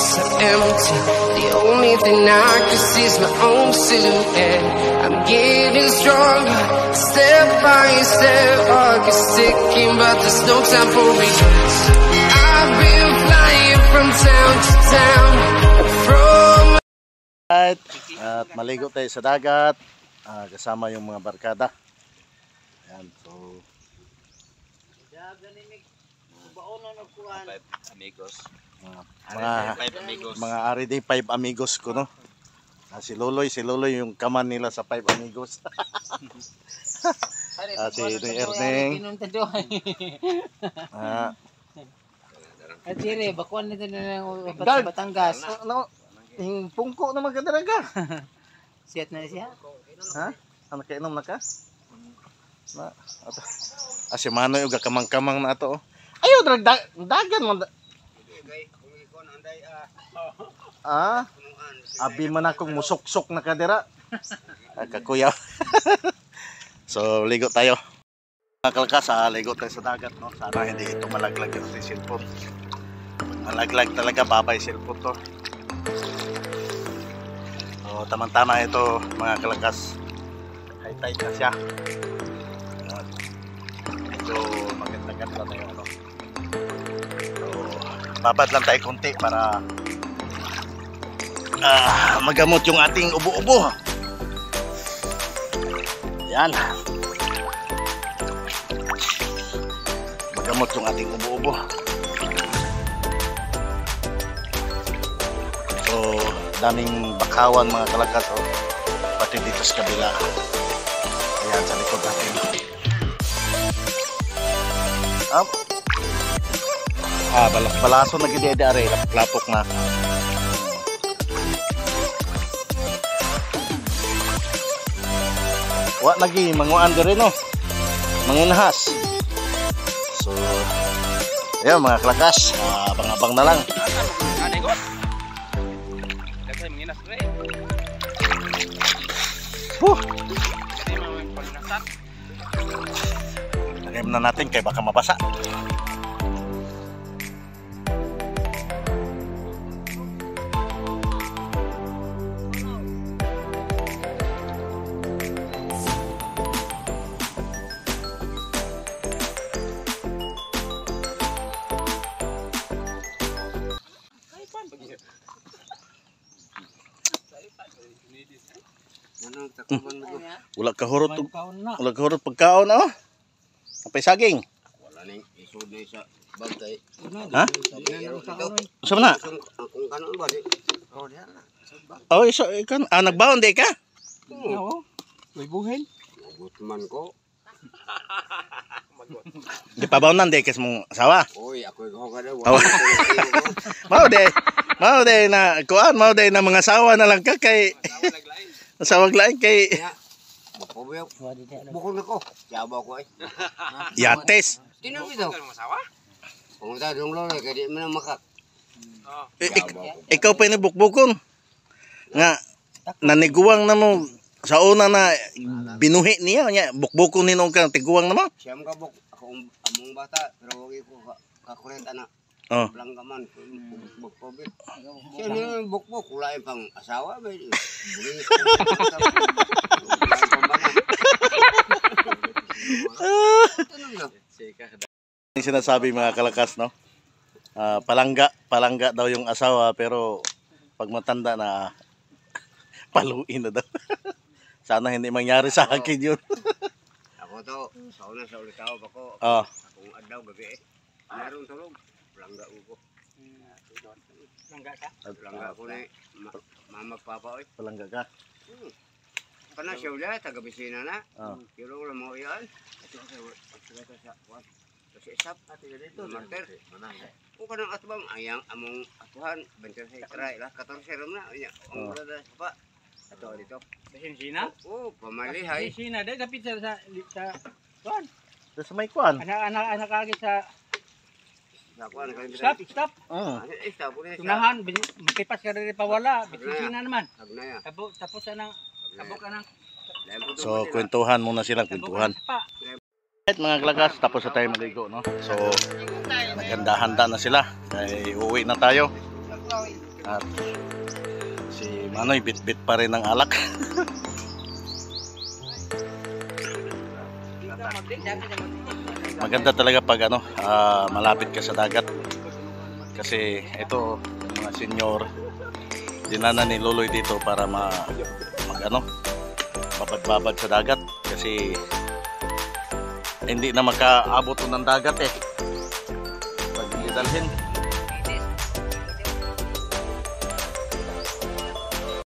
so empty. The only thing I can see is my own silhouette. I'm getting stronger, step by step. Heart is ticking, but there's no time for regrets. I've been flying from town to town. At maligo tayo sa dagat, kasama yung mga barkada. Ayan, so mga everyday 5 amigos ko, no? Si Loloy yung kaman nila sa 5 amigos. Si Erneng. At sire, bakuan nito na ng Batangas. Yung pungko naman ka talaga. Siyat na siya? Ha? Ano kainom na ka? Si Mano yung kamang-kamang na ito. Ayaw, dagan mo. Abi man akong musok-sok na kadira. Kakuyaw. So, ligo tayo. Mga kalkas, ligo tayo sa dagat, no? Sana hindi ito malaglag yung cellphone. Malaglag talaga, babay cellphone to. So, tamang-tama ito, mga kalakas. High tide na siya. Medyo maganda-ganda na yung ano. So, babad lang tayo konti para magamot yung ating ubo-ubo. Yan. Magamot yung ating ubo-ubo. So, daming bakawan mga kalakas, pati dito sa kabila. Ayan, sa likod natin. Balaso na gidede-are, lapok na. Wa lagi manguan dire, no? Manginhas. So, ayan mga kalakas, abang-abang na lang. Lagyan na natin kaya baka mabasa. Wala ka hurot pagkaon, oh. Apay saging. Wala ning isod ni sa bantay. Ha? Sa mana? Kung kanon ba di? Oh, diha na. Oh, iso ikan nagbaon di ka? Oo. May buhin. Gutman ko. Di pa baonan di kas mong asawa. Oy, ako ko kada. Mao de na kuan, mao de na mga asawa na lang ka kay asawag lain kay bukol na ko. Siyaba ko ay. Yates. Tino bitaw. Kung ta dong lo kay di man makak. Ikaw pa ni bukbukon. Nga naniguwang na mo sa una na binuhi niya nya bukbukon ninong ka tiguwang na mo. Siyam ka buk ako among bata pero wagi ko kakurenta na. Oh. Langgaman buk-buk. Siya ni buk-buk kulay pang asawa ba. Yung sinasabi mga kalakas, no? Palangga daw yung asawa pero pag matanda na paluin na daw. Sana hindi mangyari sa akin yun. Ako to, sa ulit tao pa ko. Akong adlaw gabi eh. Meron tulog. Palangga ko. Langga ka? Palangga ko ni mama papa oy. Palangga ka? Kana siya ulit, taga-bisina na. Pero wala mo yan. Ito sa kasi isap ati dito marker. Kung kanang atbang ayang among atuhan benter sa ikray lah 14 ram na nya. Ang wala sa pa. Ato dito. Sina? Oh, pamalihay. Sina dai kapit sa kuan. Sa may kuan. Anak kagit sa kuan kan. Stop. Stop ulit. Tunahan makipas ka diri pawala. Sina naman. Agnaya. Tapos anang kabok anang. So kwentuhan muna sila, kwentuhan. Right, mga kalakas, tapos na tayo maligo, no? So, naganda-handa na sila. Kaya uuwi na tayo. At si Manoy bit-bit pa rin ng alak. Maganda talaga pag malapit ka sa dagat. Kasi ito, mga senior, dinana ni Luloy dito para babad-babad sa dagat. Kasi hindi na makaabot ng dagat pag hindi dalhin.